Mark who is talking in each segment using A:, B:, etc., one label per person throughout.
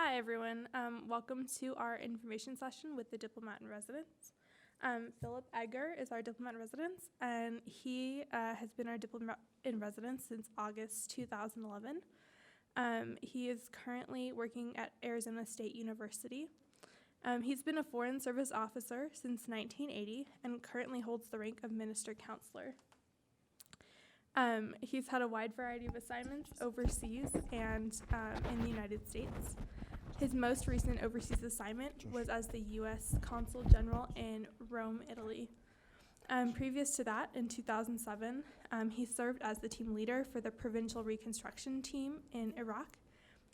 A: Hi, everyone. Welcome to our information session with the Diplomat in Residence. Philip Egger is our Diplomat in Residence, and he has been our Diplomat in Residence since August 2011. He is currently working at Arizona State University. He's been a Foreign Service officer since 1980 and currently holds the rank of Minister Counselor. He's had a wide variety of assignments overseas and in the United States. His most recent overseas assignment was as the U.S. Consul General in Rome, Italy. Previous to that, in 2007, he served as the team leader for the Provincial Reconstruction Team in Iraq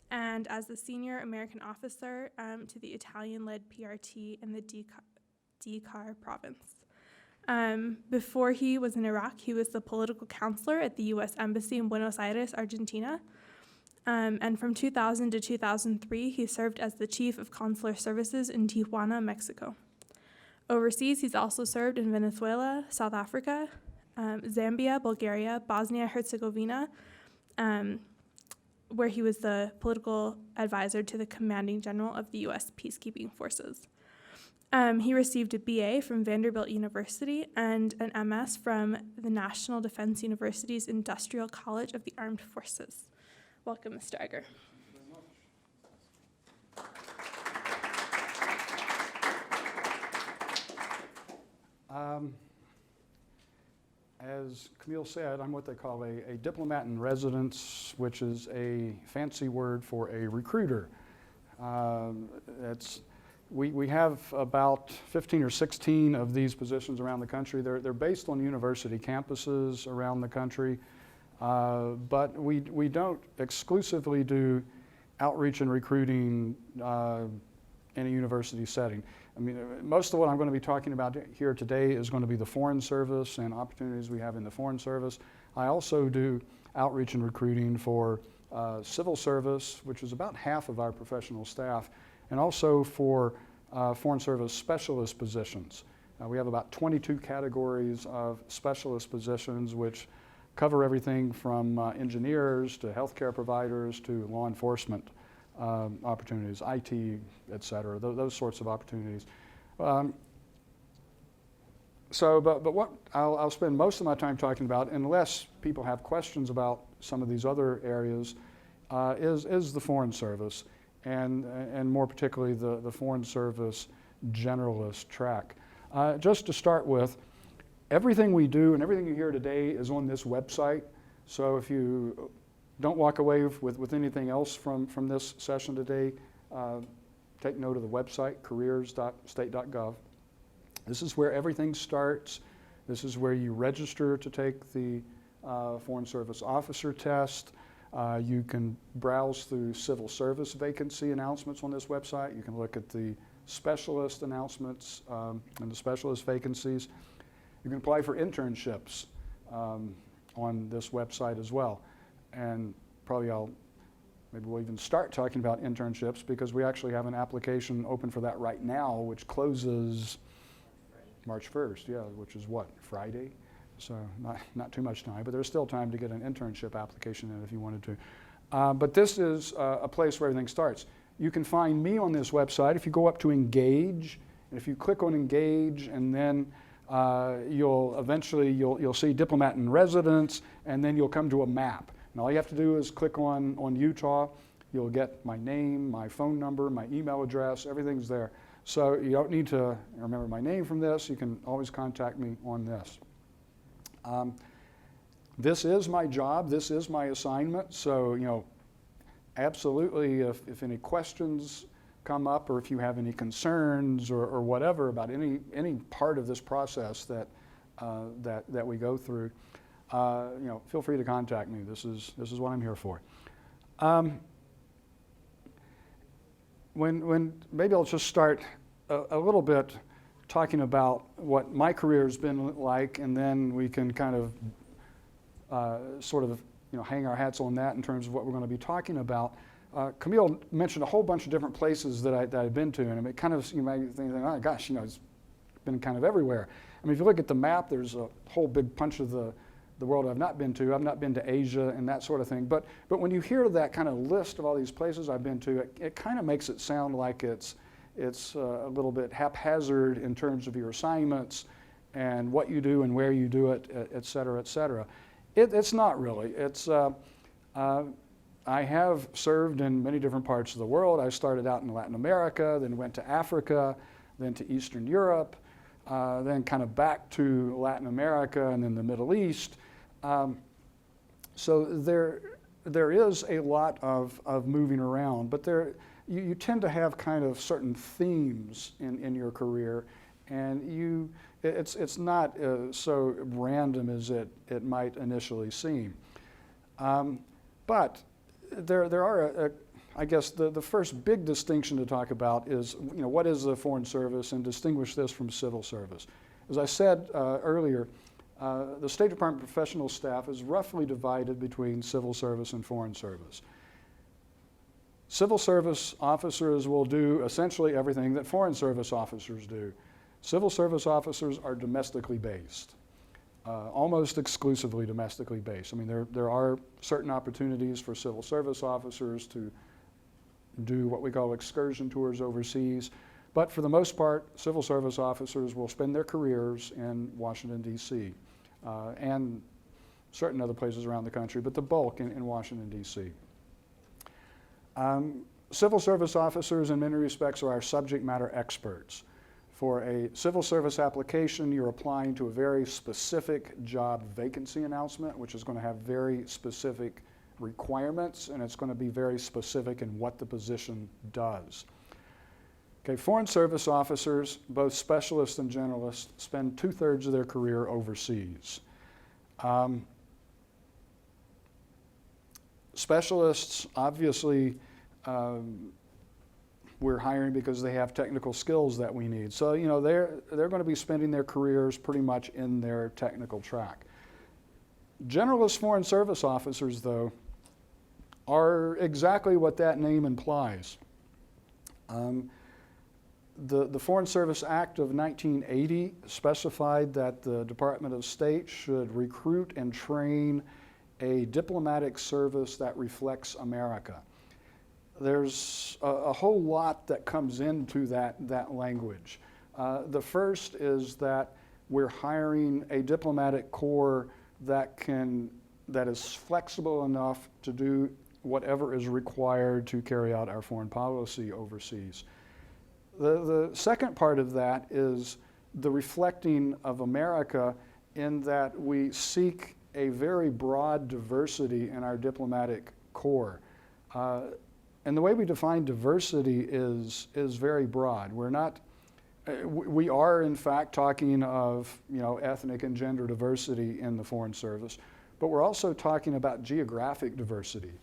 A: and as the senior American officer to the Italian-led PRT in the Dakar province. Before he was in Iraq, he was the political counselor at the U.S. Embassy in Buenos Aires, Argentina. And from 2000 to 2003, he served as the chief of consular services in Tijuana, Mexico. Overseas, he's also served in Venezuela, South Africa, Zambia, Bulgaria, Bosnia-Herzegovina, where he was the political advisor to the commanding general of the U.S. peacekeeping forces. He received a BA from Vanderbilt University and an MS from the National Defense University's Industrial College of the Armed Forces. Welcome, Mr. Egger.
B: As Camille said, I'm what they call a diplomat in residence, which is a fancy word for a recruiter. We have about 15 or 16 of these positions around the country. They're based on university campuses around the country, but we don't exclusively do outreach and recruiting in a university setting. I mean, most of what I'm going to be talking about here today is going to be the Foreign Service and opportunities we have in the Foreign Service. I also do outreach and recruiting for civil service, which is about half of our professional staff, and also for Foreign Service specialist positions. We have about 22 categories of specialist positions, which cover everything from engineers to healthcare providers to law enforcement opportunities, IT, et cetera, those sorts of opportunities. But what I'll spend most of my time talking about, unless people have questions about some of these other areas, is the Foreign Service, and more particularly the Foreign Service generalist track. Just to start with, everything we do and everything you hear today is on this website. So if you don't walk away with anything else from this session today, take note of the website, careers.state.gov. This is where everything starts. This is where you register to take the Foreign Service officer test. You can browse through civil service vacancy announcements on this website. You can look at the specialist announcements and the specialist vacancies. You can apply for internships on this website as well. And probably maybe we'll even start talking about internships because we actually have an application open for that right now, which closes March 1st, yeah, which is what, Friday? So not too much time, but there's still time to get an internship application in if you wanted to. But this is a place where everything starts. You can find me on this website if you go up to Engage, and if you click on Engage, and then you'll see Diplomat in Residence, and then you'll come to a map. And all you have to do is click on Utah. You'll get my name, my phone number, my email address, everything's there. So you don't need to remember my name from this. You can always contact me on this. This is my job. This is my assignment. So, absolutely, if any questions come up or if you have any concerns or whatever about any part of this process that we go through, feel free to contact me. This is what I'm here for. When maybe I'll just start a little bit talking about what my career has been like, and then we can kind of hang our hats on that in terms of what we're going to be talking about. Camille mentioned a whole bunch of different places that I've been to, and it kind of, you might think, oh gosh, it's been kind of everywhere. I mean, if you look at the map, there's a whole big bunch of the the world I've not been to. I've not been to Asia and that sort of thing. But when you hear that kind of list of all these places I've been to, it kind of makes it sound like it's a little bit haphazard in terms of your assignments and what you do and where you do it, et cetera, et cetera. It's not really. I have served in many different parts of the world. I started out in Latin America, then went to Africa, then to Eastern Europe, then kind of back to Latin America and then the Middle East. So there is a lot of moving around, but you tend to have kind of certain themes in your career, and it's not so random as it might initially seem. But there are, I guess, the first big distinction to talk about is, what is the Foreign Service, and distinguish this from civil service. As I said earlier, the State Department professional staff is roughly divided between civil service and foreign service. Civil service officers will do essentially everything that foreign service officers do. Civil service officers are domestically based. Almost exclusively domestically based. I mean, there are certain opportunities for civil service officers to do what we call excursion tours overseas, but for the most part, civil service officers will spend their careers in Washington, D.C., and certain other places around the country, but the bulk in Washington, D.C. Civil service officers, in many respects, are our subject matter experts. For a civil service application, you're applying to a very specific job vacancy announcement, which is going to have very specific requirements, and it's going to be very specific in what the position does. Okay, foreign service officers, both specialists and generalists, spend 2/3 of their career overseas. Specialists, obviously, we're hiring because they have technical skills that we need. So, they're going to be spending their careers pretty much in their technical track. Generalist foreign service officers, though, are exactly what that name implies. The Foreign Service Act of 1980 specified that the Department of State should recruit and train a diplomatic service that reflects America. There's a whole lot that comes into that language. The first is that we're hiring a diplomatic corps that is flexible enough to do whatever is required to carry out our foreign policy overseas. The second part of that is the reflecting of America, in that we seek a very broad diversity in our diplomatic corps. And the way we define diversity is very broad. We are in fact talking of ethnic and gender diversity in the Foreign Service, but we're also talking about geographic diversity.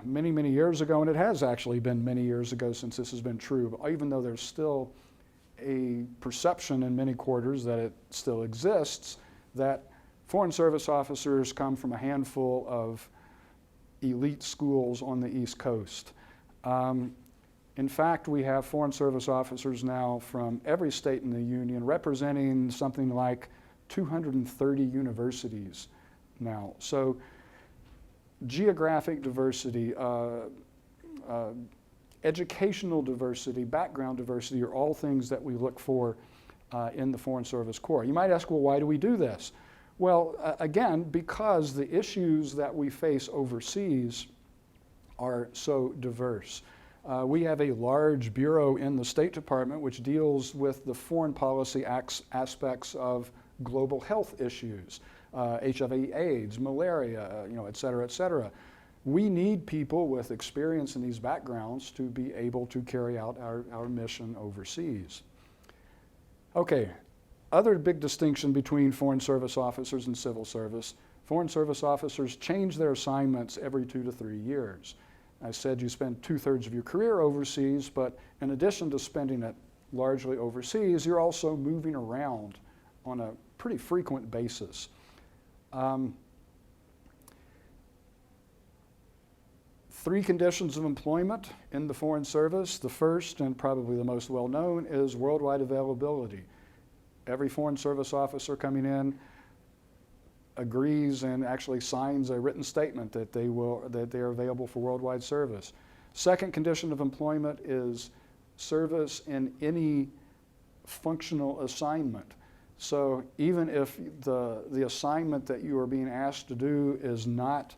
B: Many, many years ago, and it has actually been many years ago since this has been true, but even though there's still a perception in many quarters that it still exists, that Foreign Service officers come from a handful of elite schools on the East Coast. In fact, we have Foreign Service officers now from every state in the Union, representing something like 230 universities now. So geographic diversity, educational diversity, background diversity are all things that we look for in the Foreign Service Corps. You might ask, well, why do we do this? Well, again, because the issues that we face overseas are so diverse. We have a large bureau in the State Department which deals with the foreign policy aspects of global health issues, HIV/AIDS, malaria, et cetera, et cetera. We need people with experience in these backgrounds to be able to carry out our mission overseas. Okay. Other big distinction between Foreign Service officers and civil service: Foreign Service officers change their assignments every 2 to 3 years. I said you spend 2/3 of your career overseas, but in addition to spending it largely overseas, you're also moving around on a pretty frequent basis. Three conditions of employment in the Foreign Service. The first, and probably the most well-known, is worldwide availability. Every Foreign Service officer coming in agrees and actually signs a written statement that they are available for worldwide service. Second condition of employment is service in any functional assignment. So even if the assignment that you are being asked to do is not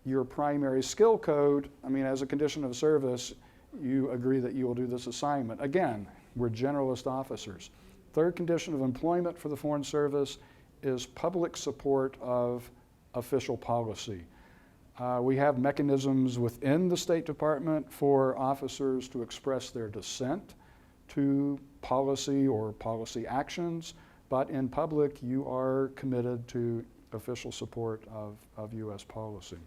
B: your primary skill code, I mean, as a condition of service, you agree that you will do this assignment. Again, we're generalist officers. Third condition of employment for the Foreign Service is public support of official policy. We have mechanisms within the State Department for officers to express their dissent to policy or policy actions, but in public you are committed to official support of U.S. policy.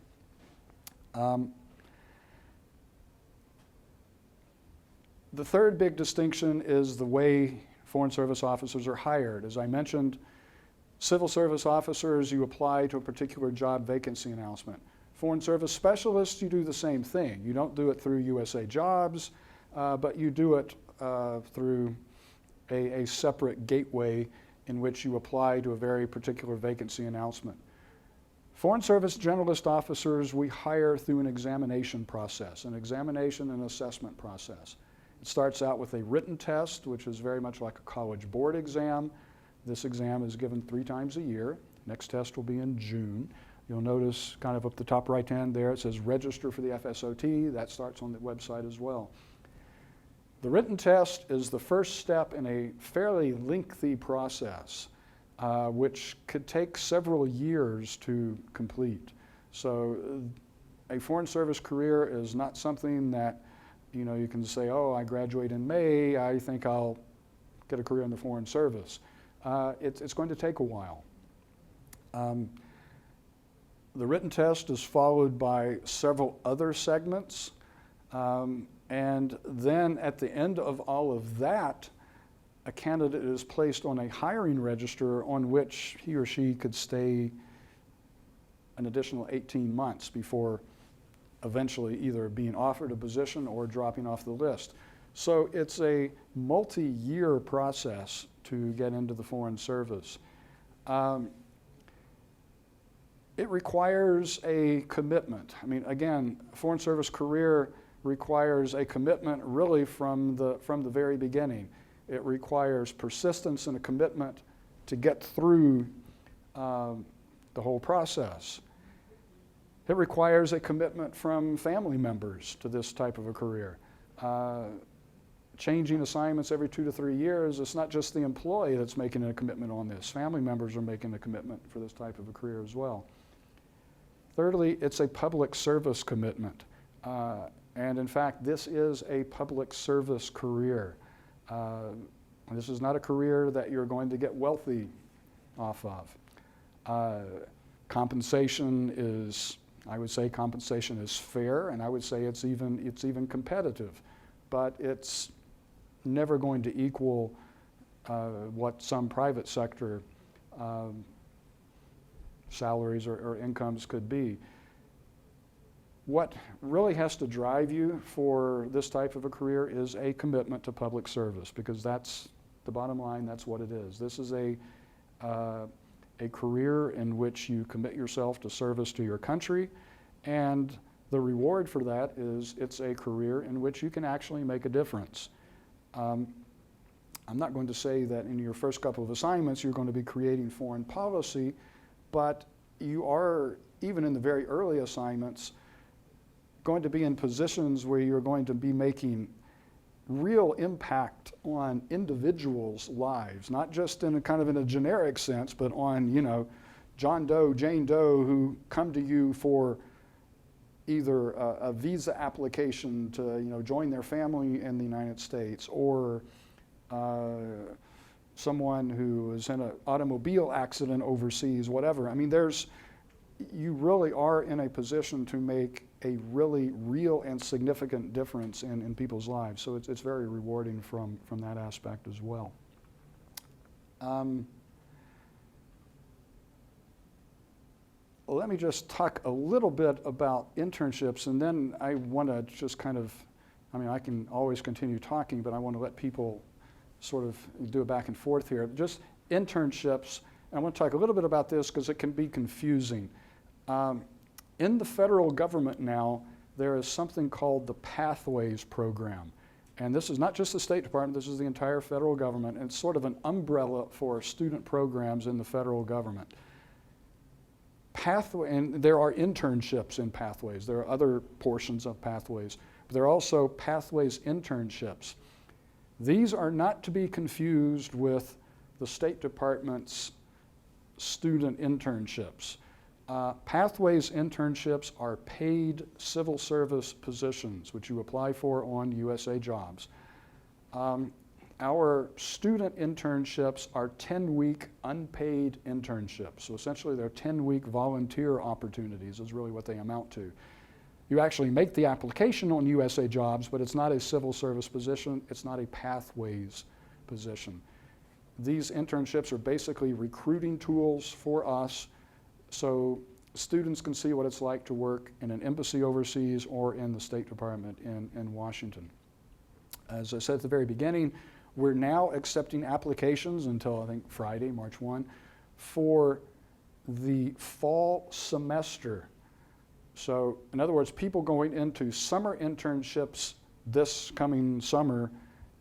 B: The third big distinction is the way Foreign Service officers are hired. As I mentioned, civil service officers, you apply to a particular job vacancy announcement. Foreign Service specialists, you do the same thing. You don't do it through USA Jobs, but you do it through a separate gateway in which you apply to a very particular vacancy announcement. Foreign Service generalist officers, we hire through an examination process, an examination and assessment process. It starts out with a written test, which is very much like a college board exam. This exam is given 3 times a year. Next test will be in June. You'll notice kind of up the top right hand there, it says register for the FSOT. That starts on the website as well. The written test is the first step in a fairly lengthy process, which could take several years to complete. So a Foreign Service career is not something that you can say, oh, I graduate in May, I think I'll get a career in the Foreign Service. It's going to take a while. The written test is followed by several other segments. And then at the end of all of that, a candidate is placed on a hiring register on which he or she could stay an additional 18 months before eventually either being offered a position or dropping off the list. So it's a multi-year process to get into the Foreign Service. It requires a commitment. I mean, again, a Foreign Service career requires a commitment really from the very beginning. It requires persistence and a commitment to get through the whole process. It requires a commitment from family members to this type of a career. Changing assignments every 2 to 3 years, it's not just the employee that's making a commitment on this. Family members are making a commitment for this type of a career as well. Thirdly, it's a public service commitment. And in fact, this is a public service career. This is not a career that you're going to get wealthy off of. Compensation is, I would say compensation is fair, and I would say it's even competitive, but it's never going to equal what some private sector salaries or incomes could be. What really has to drive you for this type of a career is a commitment to public service, because that's the bottom line, that's what it is. This is a career in which you commit yourself to service to your country, and the reward for that is it's a career in which you can actually make a difference. I'm not going to say that in your first couple of assignments you're going to be creating foreign policy, but you are, even in the very early assignments, going to be in positions where you're going to be making real impact on individuals' lives, not just in a generic sense, but on, John Doe, Jane Doe, who come to you for either a visa application to, join their family in the United States, or someone who is in an automobile accident overseas, whatever. I mean, you really are in a position to make a really real and significant difference in people's lives. So it's very rewarding from that aspect as well. Let me just talk a little bit about internships, and then I want to just I can always continue talking, but I want to let people sort of do a back and forth here. Just internships I want to talk a little bit about this because it can be confusing. In the federal government now, there is something called the Pathways Program. And this is not just the State Department, this is the entire federal government. And it's sort of an umbrella for student programs in the federal government. And there are internships in Pathways. There are other portions of Pathways. But there are also Pathways internships. These are not to be confused with the State Department's student internships. Pathways internships are paid civil service positions, which you apply for on USA Jobs. Our student internships are 10-week unpaid internships. So essentially they're 10-week volunteer opportunities is really what they amount to. You actually make the application on USA Jobs, but it's not a civil service position, it's not a Pathways position. These internships are basically recruiting tools for us so students can see what it's like to work in an embassy overseas or in the State Department in Washington. As I said at the very beginning, we're now accepting applications until I think Friday, March 1, for the fall semester. So in other words, people going into summer internships this coming summer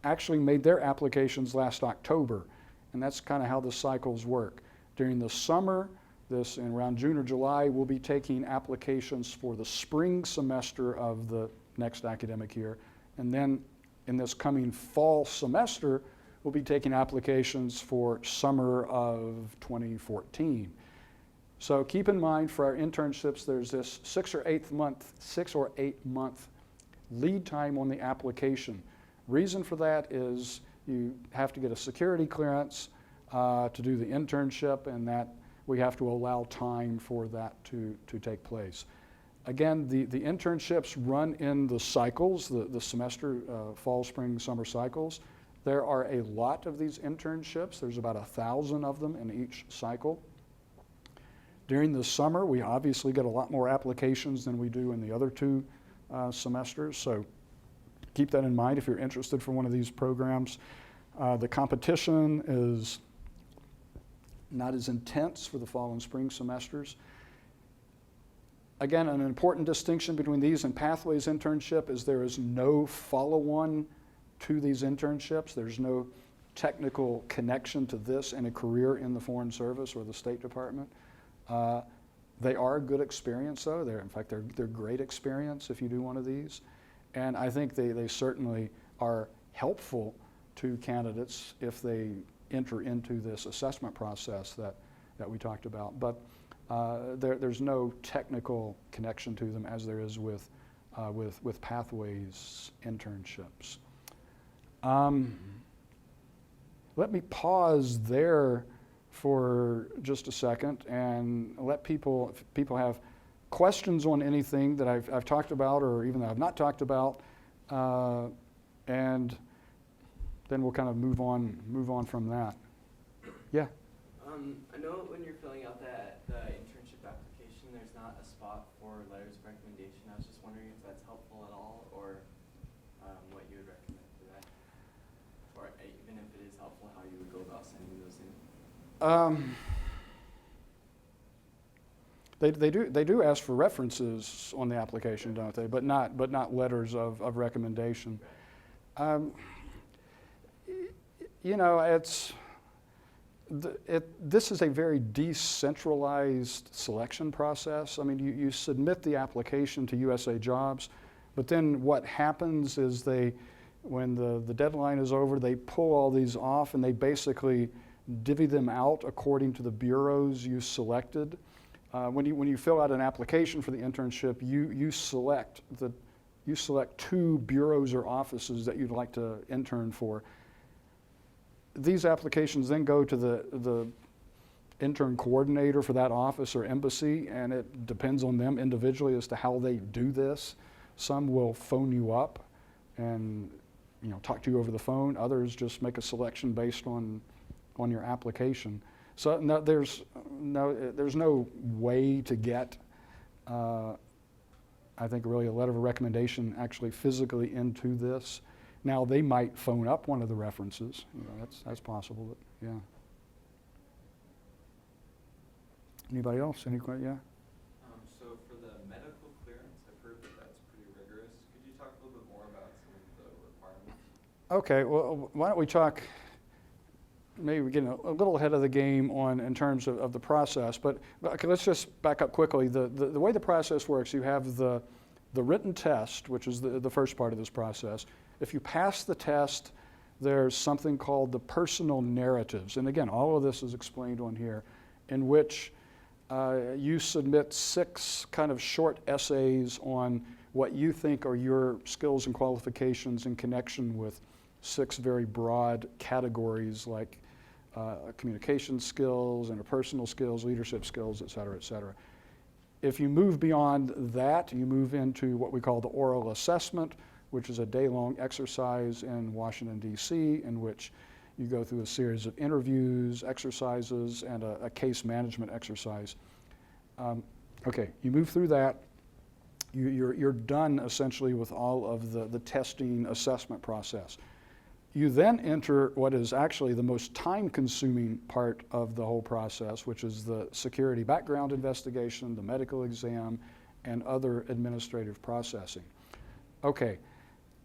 B: actually made their applications last October. And that's kind of how the cycles work. During the summer, in around June or July, we'll be taking applications for the spring semester of the next academic year. And then in this coming fall semester, we'll be taking applications for summer of 2014. So keep in mind for our internships, there's this 6 or 8 month lead time on the application. Reason for that is you have to get a security clearance to do the internship, and that we have to allow time for that to take place. Again, the internships run in the cycles, the semester, fall, spring, summer cycles. There are a lot of these internships. There's about 1,000 of them in each cycle. During the summer, we obviously get a lot more applications than we do in the other 2 semesters, so keep that in mind if you're interested for one of these programs. The competition is not as intense for the fall and spring semesters. Again, an important distinction between these and Pathways internship is there is no follow-on to these internships. There's no technical connection to this and a career in the Foreign Service or the State Department. They are a good experience, though. In fact, they're great experience if you do one of these. And I think they certainly are helpful to candidates if they enter into this assessment process that we talked about. But there's no technical connection to them as there is with Pathways internships. Let me pause there for just a second and let people, if people have questions on anything that I've talked about or even that I've not talked about, and then we'll kind of move on from that. Yeah?
C: I know when you're filling out the internship application, there's not a spot for letters of recommendation. I was just wondering if that's helpful at all, or what you would recommend for that, or even if it is helpful, how you would go about sending those in.
B: They do ask for references on the application, don't they? But not letters of recommendation. You know, this is a very decentralized selection process. I mean, you submit the application to USA Jobs, but then what happens is when the deadline is over, they pull all these off and they basically divvy them out according to the bureaus you selected. When you fill out an application for the internship, you select 2 bureaus or offices that you'd like to intern for. These applications then go to the intern coordinator for that office or embassy, and it depends on them individually as to how they do this. Some will phone you up and talk to you over the phone. Others just make a selection based on your application. So there's no way to get, I think, really a letter of recommendation actually physically into this. Now, they might phone up one of the references. That's possible, but yeah. Anybody else? Any yeah?
D: So for the medical clearance, I've heard that that's pretty rigorous. Could you talk a little bit more about some of the requirements?
B: Okay, well, why don't we talk, maybe we're getting a little ahead of the game in terms of the process, but okay, let's just back up quickly. The way the process works, you have the written test, which is the first part of this process. If you pass the test, there's something called the personal narratives. And again, all of this is explained on here, in which you submit 6 kind of short essays on what you think are your skills and qualifications in connection with 6 very broad categories like communication skills, interpersonal skills, leadership skills, et cetera, et cetera. If you move beyond that, you move into what we call the oral assessment, which is a day-long exercise in Washington, D.C., in which you go through a series of interviews, exercises, and a case management exercise. Okay, you move through that. You're done essentially with all of the testing assessment process. You then enter what is actually the most time-consuming part of the whole process, which is the security background investigation, the medical exam, and other administrative processing. Okay,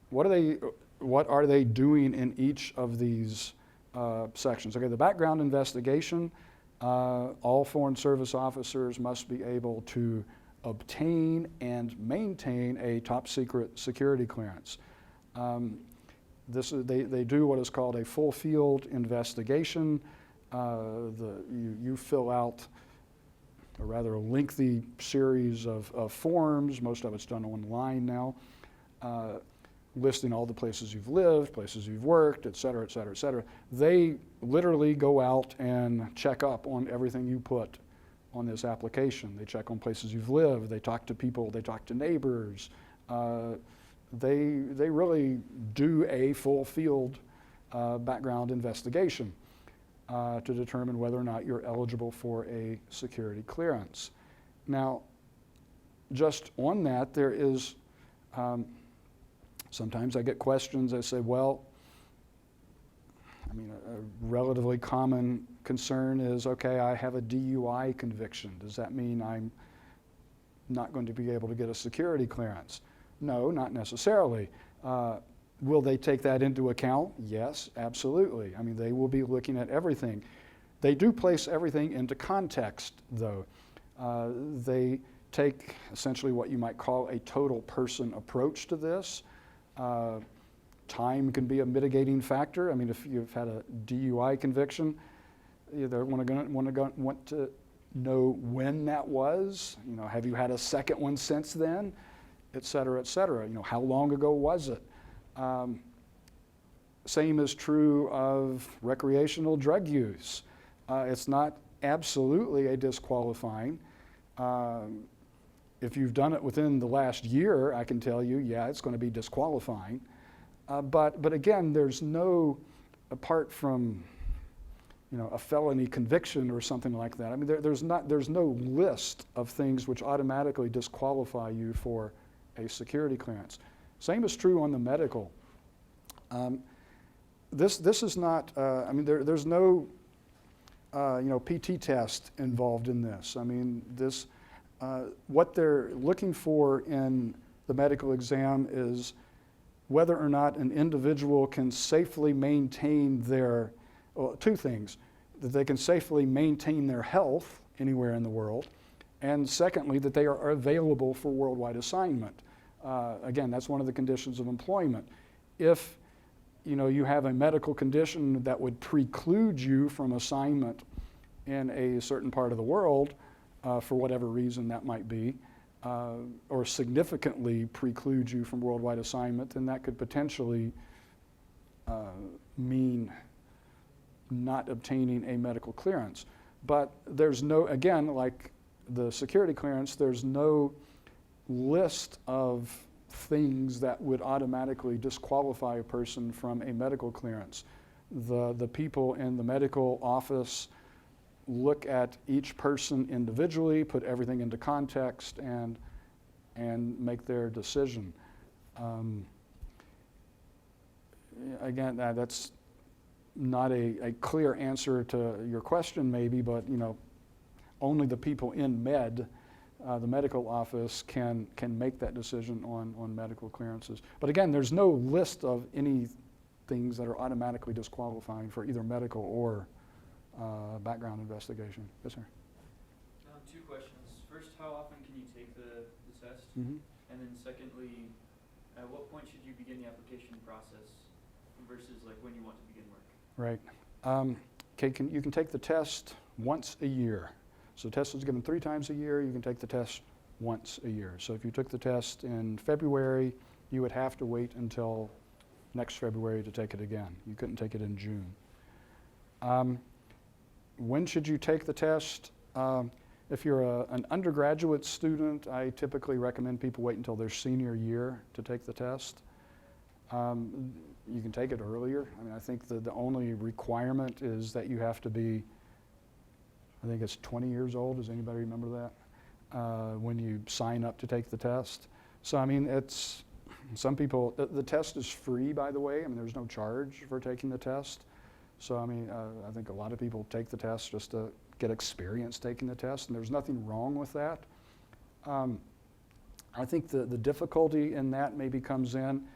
B: what are they doing in each of these sections? Okay, the background investigation, all Foreign Service officers must be able to obtain and maintain a top secret security clearance. They do what is called a full field investigation. You fill out a rather lengthy series of forms. Most of it's done online now, listing all the places you've lived, places you've worked, et cetera, et cetera, et cetera. They literally go out and check up on everything you put on this application. They check on places you've lived. They talk to people. They talk to neighbors. They really do a full field background investigation to determine whether or not you're eligible for a security clearance. Now, just on that, there is, sometimes I get questions that say, well, I mean, a relatively common concern is, okay, I have a DUI conviction. Does that mean I'm not going to be able to get a security clearance? No, not necessarily. Will they take that into account? Yes, absolutely. I mean, they will be looking at everything. They do place everything into context, though. They take essentially what you might call a total person approach to this. Time can be a mitigating factor. I mean, if you've had a DUI conviction, they're want to know when that was. You know, have you had a second one since then? Et cetera, et cetera. You know, how long ago was it? Same is true of recreational drug use. It's not absolutely a disqualifying. If you've done it within the last year, I can tell you, yeah, it's going to be disqualifying. But again, there's no, apart from, you know, a felony conviction or something like that. I mean, there's no list of things which automatically disqualify you for a security clearance. Same is true on the medical. This is not. I mean, there's no PT test involved in this. I mean, this what they're looking for in the medical exam is whether or not an individual can safely maintain their, well, 2 things, that they can safely maintain their health anywhere in the world, and secondly, that they are available for worldwide assignment. Again, that's one of the conditions of employment. If you have a medical condition that would preclude you from assignment in a certain part of the world, for whatever reason that might be, or significantly preclude you from worldwide assignment, then that could potentially mean not obtaining a medical clearance. But there's no, again, like the security clearance, there's no list of things that would automatically disqualify a person from a medical clearance. The people in the medical office look at each person individually, put everything into context, and make their decision. Again, that's not a clear answer to your question maybe, but only the people in the medical office can make that decision on medical clearances. But again, there's no list of any things that are automatically disqualifying for either medical or background investigation. Yes, sir.
E: Two questions. First, how often can you take the test?
B: Mm-hmm.
E: And then secondly, at what point should you begin the application process versus like when you want to begin work?
B: Right. Okay, you can take the test once a year. So the test is given 3 times a year. You can take the test once a year. So if you took the test in February, you would have to wait until next February to take it again. You couldn't take it in June. When should you take the test? If you're an undergraduate student, I typically recommend people wait until their senior year to take the test. You can take it earlier. I mean, I think the only requirement is that you have to be, I think it's 20 years old. Does anybody remember that? When you sign up to take the test. So, I mean, it's, some people, the test is free, by the way. I mean, there's no charge for taking the test. So, I mean, I think a lot of people take the test just to get experience taking the test, and there's nothing wrong with that. I think the difficulty in that maybe comes in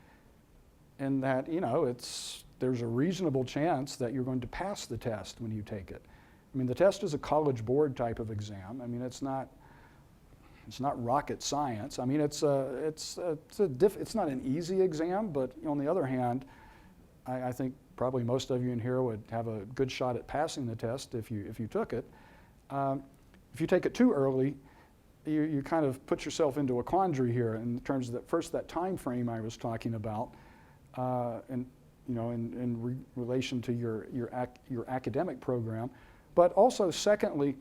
B: that, you know, there's a reasonable chance that you're going to pass the test when you take it. I mean, the test is a College Board type of exam. I mean, it's not rocket science. I mean, it's not an easy exam, but on the other hand, I think probably most of you in here would have a good shot at passing the test if you took it. If you take it too early, you kind of put yourself into a quandary here in terms of that time frame I was talking about, and you know, in relation to your academic program, but also secondly,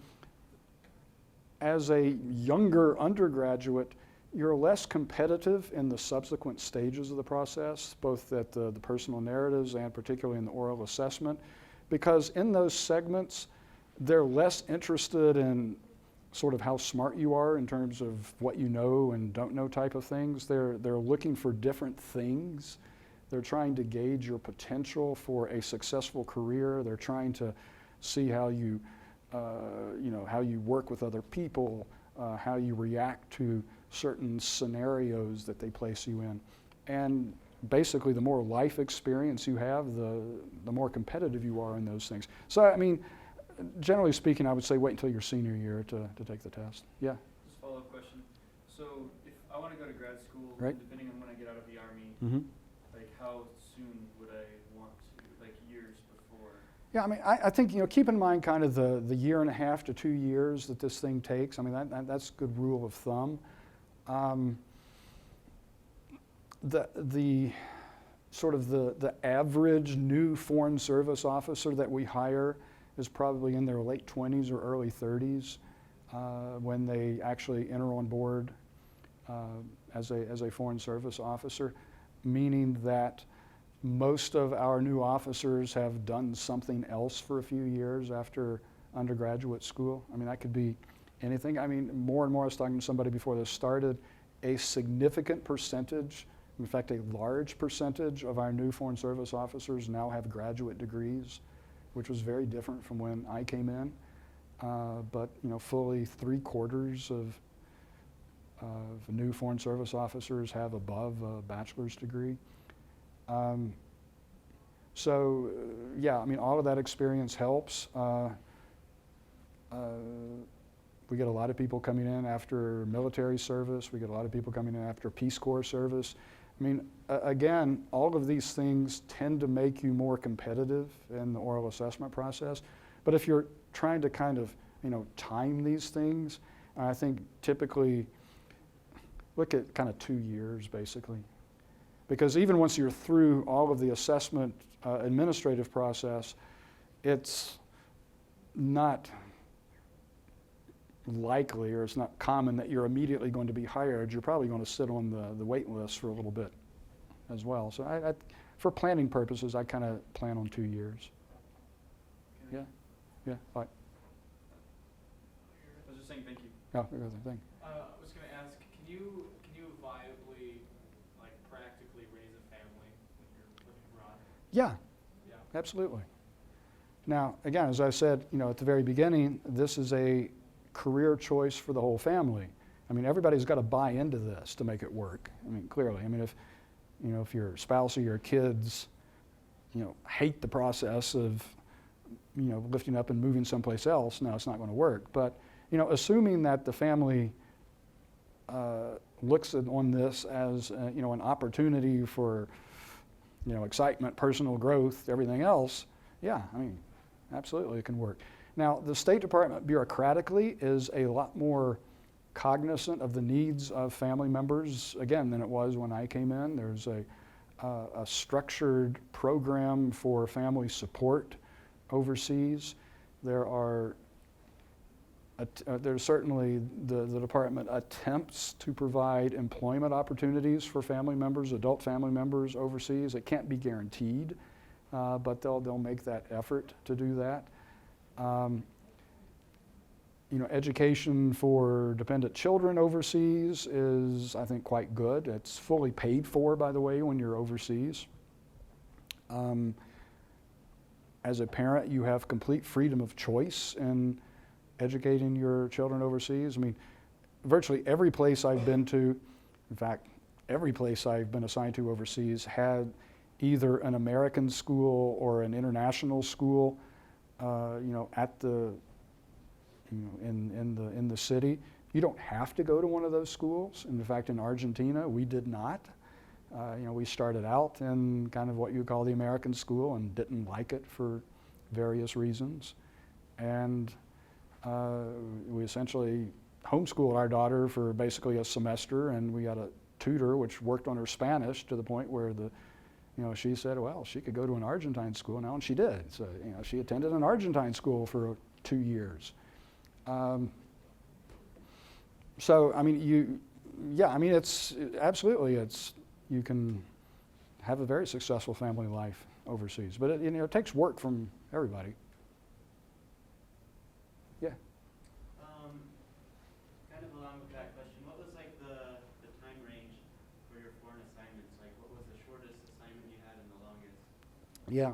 B: as a younger undergraduate, you're less competitive in the subsequent stages of the process, both at the personal narratives and particularly in the oral assessment, because in those segments, they're less interested in sort of how smart you are in terms of what you know and don't know type of things. They're looking for different things. They're trying to gauge your potential for a successful career. They're trying to see how you how you work with other people, how you react to certain scenarios that they place you in. And basically, the more life experience you have, the more competitive you are in those things. So, I mean, generally speaking, I would say wait until your senior year to take the test. Yeah?
E: Just a follow-up question. So if I want to go to grad school,
B: Right.
E: depending on when I get out of the Army,
B: Mm-hmm.
E: like how soon would I want to, like years before?
B: Yeah, I mean, I think, you know, keep in mind kind of the 1.5 to 2 years that this thing takes. I mean, that's a good rule of thumb. The sort of the average new Foreign Service officer that we hire is probably in their late 20s or early 30s when they actually enter on board as a Foreign Service officer, meaning that most of our new officers have done something else for a few years after undergraduate school. I mean, that could be anything. I mean, more and more, I was talking to somebody before this started, a significant percentage, in fact, a large percentage of our new Foreign Service officers now have graduate degrees, which was very different from when I came in. But, you know, fully 3/4 of new Foreign Service officers have above a bachelor's degree. So, yeah, I mean, all of that experience helps. We get a lot of people coming in after military service. We get a lot of people coming in after Peace Corps service. I mean, again, all of these things tend to make you more competitive in the oral assessment process. But if you're trying to kind of, you know, time these things, I think typically look at kind of 2 years, basically. Because even once you're through all of the assessment administrative process, it's not likely, or it's not common that you're immediately going to be hired. You're probably going to sit on the wait list for a little bit as well. So for planning purposes, I kind of plan on 2 years.
E: Okay.
B: Yeah, yeah, right.
E: I was just saying thank you.
B: Oh, the other thing.
F: I was going to ask, can you viably, like, practically raise a family when you're abroad?
B: Yeah,
F: Yeah.
B: absolutely. Now, again, as I said, you know, at the very beginning, this is a career choice for the whole family. I mean, everybody's got to buy into this to make it work. I mean, clearly. I mean, if your spouse or your kids, hate the process of, lifting up and moving someplace else, no, it's not going to work. But, assuming that the family looks on this as, an opportunity for, excitement, personal growth, everything else, yeah, I mean, absolutely it can work. Now, the State Department bureaucratically is a lot more cognizant of the needs of family members, again, than it was when I came in. There's a structured program for family support overseas. There's certainly the department attempts to provide employment opportunities for family members, adult family members overseas. It can't be guaranteed, but they'll make that effort to do that. Education for dependent children overseas is, I think, quite good. It's fully paid for, by the way, when you're overseas. As a parent, you have complete freedom of choice in educating your children overseas. I mean, virtually every place I've been to, in fact, every place I've been assigned to overseas had either an American school or an international school, at the in the city. You don't have to go to one of those schools. In fact, in Argentina, we did not. We started out in kind of what you call the American school and didn't like it for various reasons. And we essentially homeschooled our daughter for basically a semester, and we had a tutor which worked on her Spanish to the point where she said, well, she could go to an Argentine school now, and she did. So, she attended an Argentine school for 2 years. So, I mean, it's absolutely, you can have a very successful family life overseas, but it takes work from everybody. Yeah.
G: Kind of along with that question, what was like the time range for your foreign assignments? Like, what was the shortest assignment you had and the longest?
B: Yeah.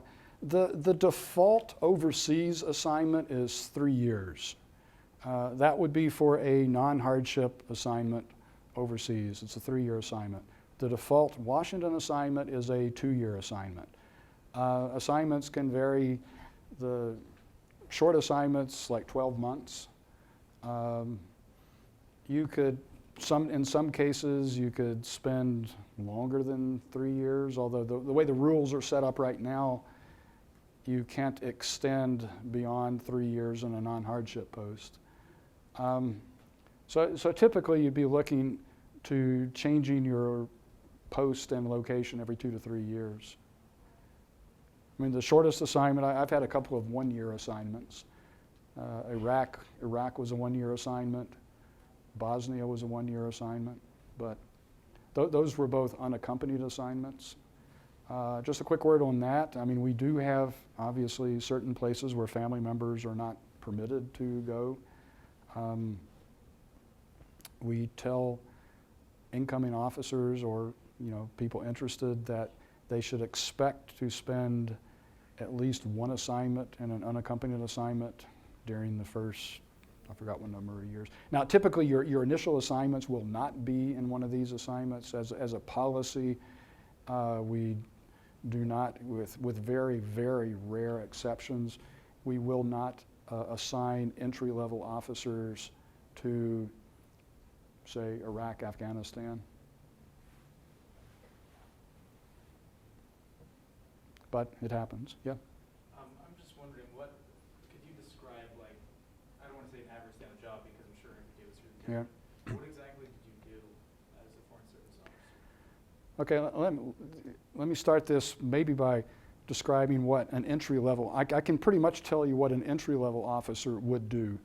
B: The default overseas assignment is 3 years. That would be for a non-hardship assignment overseas. It's a 3-year assignment. The default Washington assignment is a 2-year assignment. Assignments can vary. The short assignments, like 12 months. In some cases, you could spend longer than 3 years, although the way the rules are set up right now, you can't extend beyond 3 years in a non-hardship post. So typically you'd be looking to changing your post and location every 2 to 3 years. I mean, the shortest assignment, I've had a couple of 1-year assignments. Iraq was a 1-year assignment. Bosnia was a 1-year assignment, but those were both unaccompanied assignments. Just a quick word on that. I mean, we do have, obviously, certain places where family members are not permitted to go. We tell incoming officers or people interested that they should expect to spend at least one assignment and an unaccompanied assignment during the first, I forgot what number of years. Now, typically your initial assignments will not be in one of these assignments. As a policy, we do not, with very, very rare exceptions, we will not assign entry-level officers to, say, Iraq, Afghanistan. But it happens, yeah.
F: I'm just wondering, could you describe, like, I don't want to say an average day on the job because I'm sure every day was really different.
B: Yeah.
F: What exactly did you do as a Foreign Service officer?
B: Okay, let me start this maybe by describing what an entry-level, I can pretty much tell you what an entry-level officer would do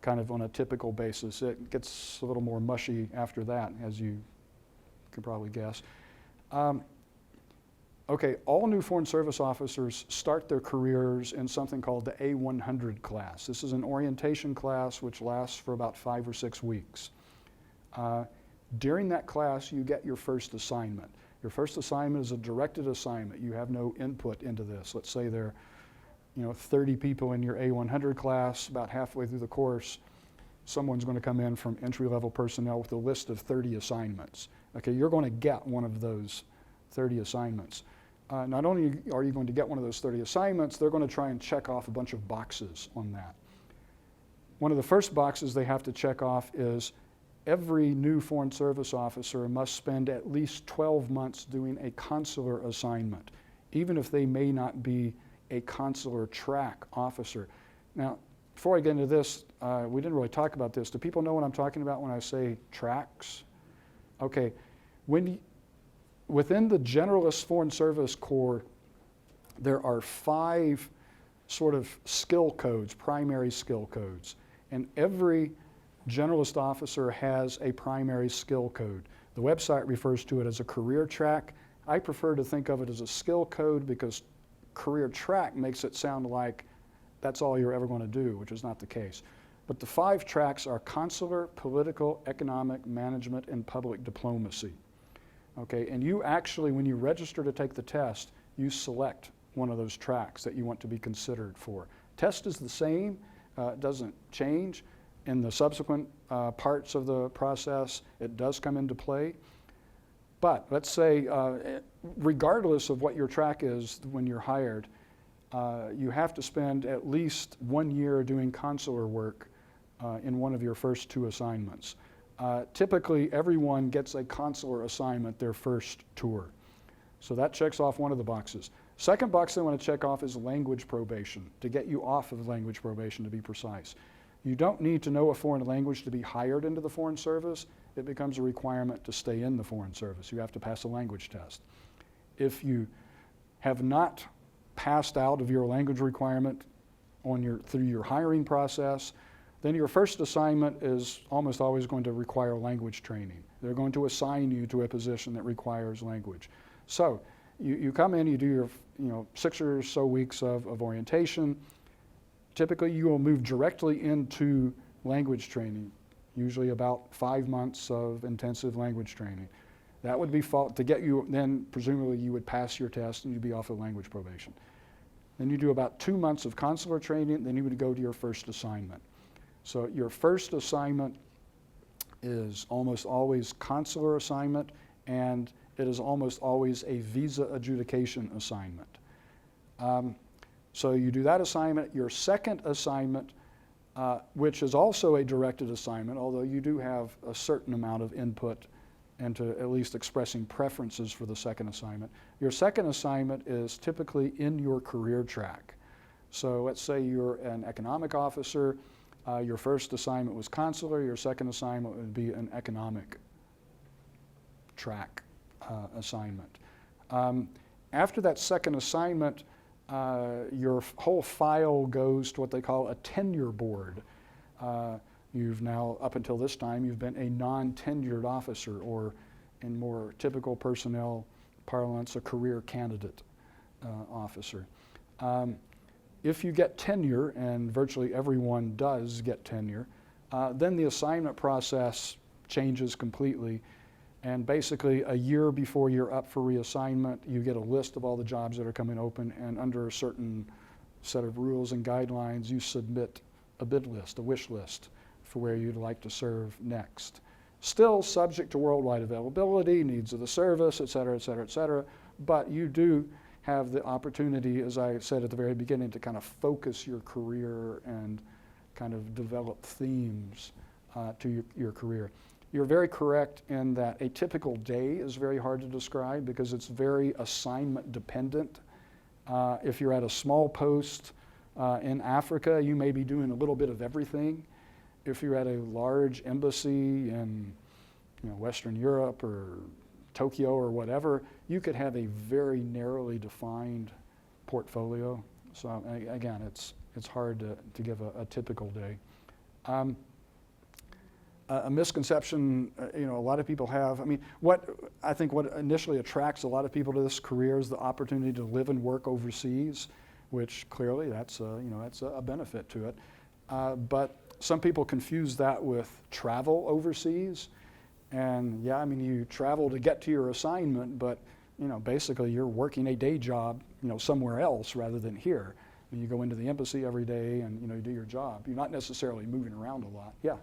B: kind of on a typical basis. It gets a little more mushy after that, as you can probably guess. Okay, all new Foreign Service officers start their careers in something called the A100 class. This is an orientation class which lasts for about 5 or 6 weeks. During that class, you get your first assignment. Your first assignment is a directed assignment. You have no input into this. Let's say there are 30 people in your A100 class about halfway through the course. someone's going to come in from entry-level personnel with a list of 30 assignments. Okay, you're going to get one of those 30 assignments. Not only are you going to get one of those 30 assignments, they're going to try and check off a bunch of boxes on that. One of the first boxes they have to check off is every new Foreign Service officer must spend at least 12 months doing a consular assignment, even if they may not be a consular track officer. Now, before I get into this, we didn't really talk about this. Do people know what I'm talking about when I say tracks? Okay, within the Generalist Foreign Service Corps, there are 5 sort of skill codes, primary skill codes, and every Generalist officer has a primary skill code. The website refers to it as a career track. I prefer to think of it as a skill code because career track makes it sound like that's all you're ever going to do, which is not the case. But the 5 tracks are consular, political, economic, management, and public diplomacy. Okay, and you actually, when you register to take the test, you select one of those tracks that you want to be considered for. Test is the same, it doesn't change. In the subsequent parts of the process, it does come into play. But let's say, regardless of what your track is when you're hired, you have to spend at least 1 year doing consular work in one of your first 2 assignments. Typically, everyone gets a consular assignment their first tour. So that checks off one of the boxes. Second box they want to check off is language probation, to get you off of language probation, to be precise. You don't need to know a foreign language to be hired into the Foreign Service. It becomes a requirement to stay in the Foreign Service. You have to pass a language test. If you have not passed out of your language requirement through your hiring process, then your first assignment is almost always going to require language training. They're going to assign you to a position that requires language. So you come in, you do your 6 or so weeks of orientation. Typically, you will move directly into language training, usually about 5 months of intensive language training. That would be to get you, then presumably you would pass your test and you'd be off of language probation. Then you do about 2 months of consular training, then you would go to your first assignment. So your first assignment is almost always consular assignment, and it is almost always a visa adjudication assignment. So you do that assignment. Your second assignment, which is also a directed assignment, although you do have a certain amount of input into at least expressing preferences for the second assignment. Your second assignment is typically in your career track. So let's say you're an economic officer. Your first assignment was consular. Your second assignment would be an economic track assignment. After that second assignment, your whole file goes to what they call a tenure board. You've now, up until this time, you've been a non-tenured officer, or in more typical personnel parlance, a career candidate officer. If you get tenure, and virtually everyone does get tenure, then the assignment process changes completely. And basically, a year before you're up for reassignment, you get a list of all the jobs that are coming open, and under a certain set of rules and guidelines, you submit a bid list, a wish list, for where you'd like to serve next. Still subject to worldwide availability, needs of the service, et cetera, et cetera, et cetera, but you do have the opportunity, as I said at the very beginning, to kind of focus your career and kind of develop themes to your career. You're very correct in that a typical day is very hard to describe because it's very assignment dependent. If you're at a small post in Africa, you may be doing a little bit of everything. If you're at a large embassy in Western Europe or Tokyo or whatever, you could have a very narrowly defined portfolio. So again, it's hard to give a typical day. A misconception, a lot of people have. I mean, what initially attracts a lot of people to this career is the opportunity to live and work overseas, which clearly that's a benefit to it. But some people confuse that with travel overseas, and you travel to get to your assignment, but basically you're working a day job, somewhere else rather than here. I mean, you go into the embassy every day and you do your job. You're not necessarily moving around a lot. Yeah.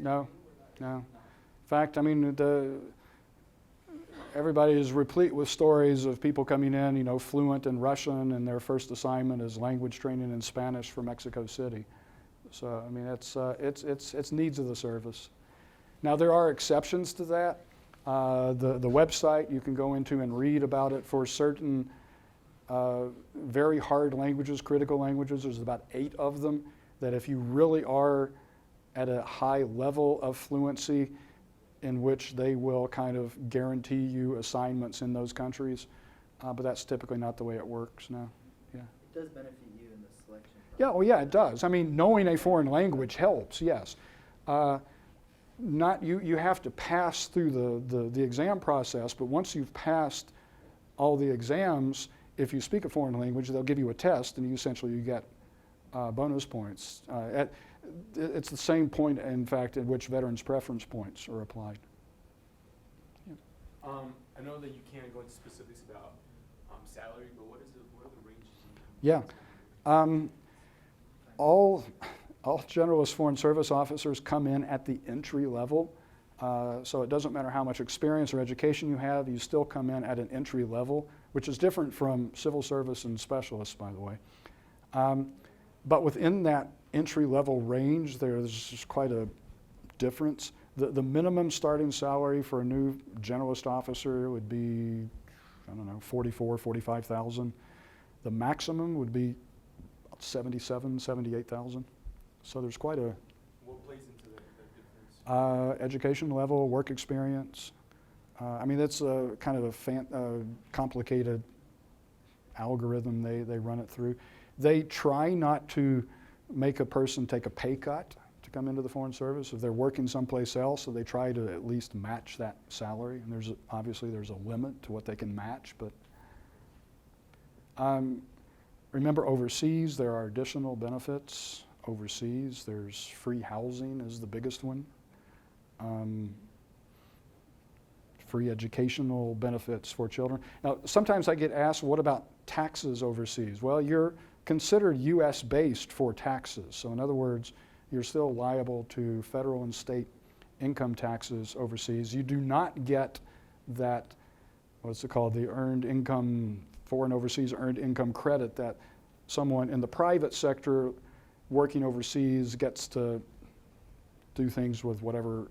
B: No, no. In fact, I mean, everybody is replete with stories of people coming in, fluent in Russian, and their first assignment is language training in Spanish for Mexico City. So, I mean, it's needs of the service. Now, there are exceptions to that. The website you can go into and read about it for certain very hard languages, critical languages. There's about 8 of them that if you really are at a high level of fluency, in which they will kind of guarantee you assignments in those countries. But that's typically not the way it works now. Yeah.
H: It does benefit you in the selection process.
B: Yeah, well, yeah, it does. I mean, knowing a foreign language helps, yes. You have to pass through the exam process, but once you've passed all the exams, if you speak a foreign language, they'll give you a test, and you get bonus points. It's the same point, in fact, in which veterans' preference points are applied. Yeah.
F: I know that you can't go into specifics about salary, but what are the ranges?
B: Yeah. All generalist foreign service officers come in at the entry level. So it doesn't matter how much experience or education you have, you still come in at an entry level, which is different from civil service and specialists, by the way. But within that entry level range, there's just quite a difference. The minimum starting salary for a new generalist officer would be, I don't know, $44,000, $45,000. The maximum would be $77,000, $78,000. So there's quite a
F: What plays into that difference?
B: education level, work experience. I mean, it's a kind of a complicated algorithm they run it through. They try not to make a person take a pay cut to come into the Foreign Service. If they're working someplace else, so they try to at least match that salary. And obviously there's a limit to what they can match, but remember, overseas there are additional benefits. Overseas, there's free housing is the biggest one. Free educational benefits for children. Now, sometimes I get asked, what about taxes overseas? Well, you're considered U.S.-based for taxes. So in other words, you're still liable to federal and state income taxes overseas. You do not get that, what's it called, the earned income, foreign overseas earned income credit that someone in the private sector working overseas gets to do things with whatever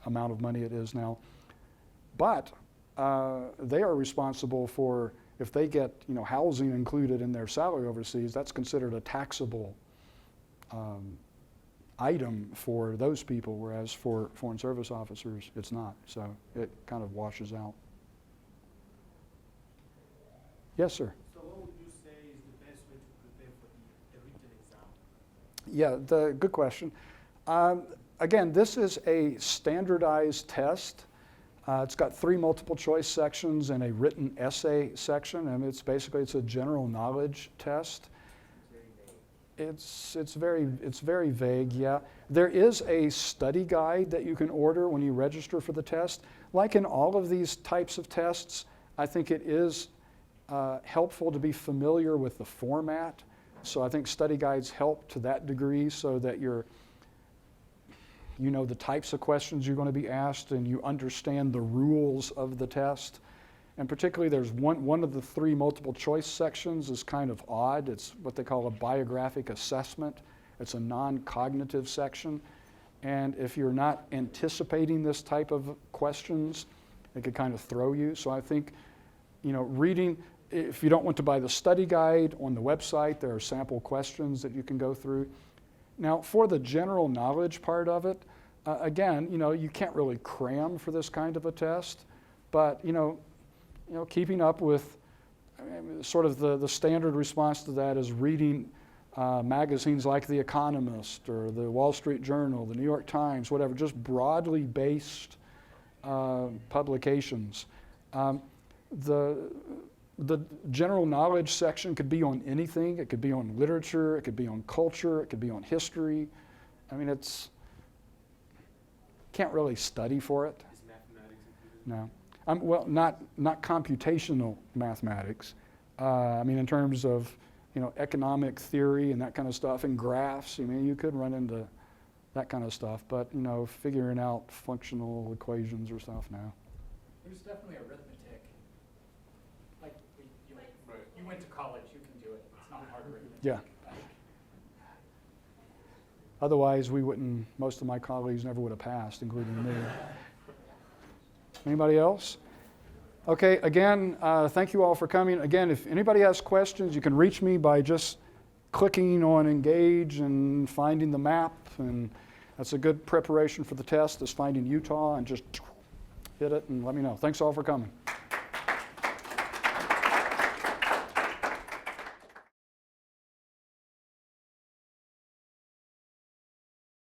B: amount of money it is now. But they are responsible for, if they get housing included in their salary overseas, that's considered a taxable item for those people, whereas for foreign service officers, it's not. So it kind of washes out. Yes, sir.
I: So what would you say is the best way to prepare for the written exam?
B: Yeah, good question. Again, this is a standardized test. It's got 3 multiple choice sections and a written essay section, and it's a general knowledge test. It's very vague, yeah. There is a study guide that you can order when you register for the test. Like in all of these types of tests, I think it is helpful to be familiar with the format. So I think study guides help to that degree so that you know the types of questions you're going to be asked and you understand the rules of the test. And particularly there's one of the 3 multiple choice sections is kind of odd. It's what they call a biographic assessment. It's a non-cognitive section. And if you're not anticipating this type of questions, it could kind of throw you. So I think, reading, if you don't want to buy the study guide on the website, there are sample questions that you can go through. Now, for the general knowledge part of it, again, you can't really cram for this kind of a test, but keeping up with sort of the standard response to that is reading magazines like The Economist or the Wall Street Journal, the New York Times, whatever, just broadly based publications. The general knowledge section could be on anything. It could be on literature, it could be on culture, it could be on history. I mean, can't really study for it.
F: Is mathematics included?
B: No. Well, not computational mathematics. I mean, in terms of, economic theory and that kind of stuff and graphs, you could run into that kind of stuff. But, figuring out functional equations or stuff now.
I: There's definitely arithmetic. Like, you went to college, you can do it. It's not hard arithmetic.
B: Yeah. Otherwise, most of my colleagues never would have passed, including me. Anybody else? Okay, again, thank you all for coming. Again, if anybody has questions, you can reach me by just clicking on Engage and finding the map. And that's a good preparation for the test, is finding Utah and just hit it and let me know. Thanks all for coming.